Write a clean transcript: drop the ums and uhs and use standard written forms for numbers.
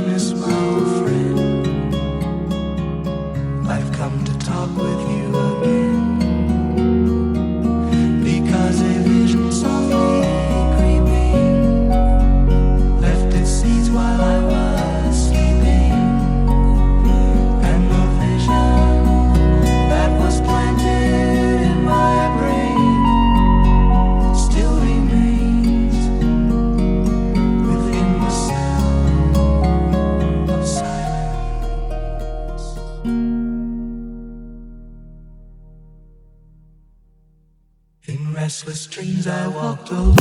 miss my old friend. I've come to talk with you again, because a vision softly creeping left its seeds while I was sleeping, and the vision that was planted in my brain still remains within the sound of silence. In restless dreams I walked alone,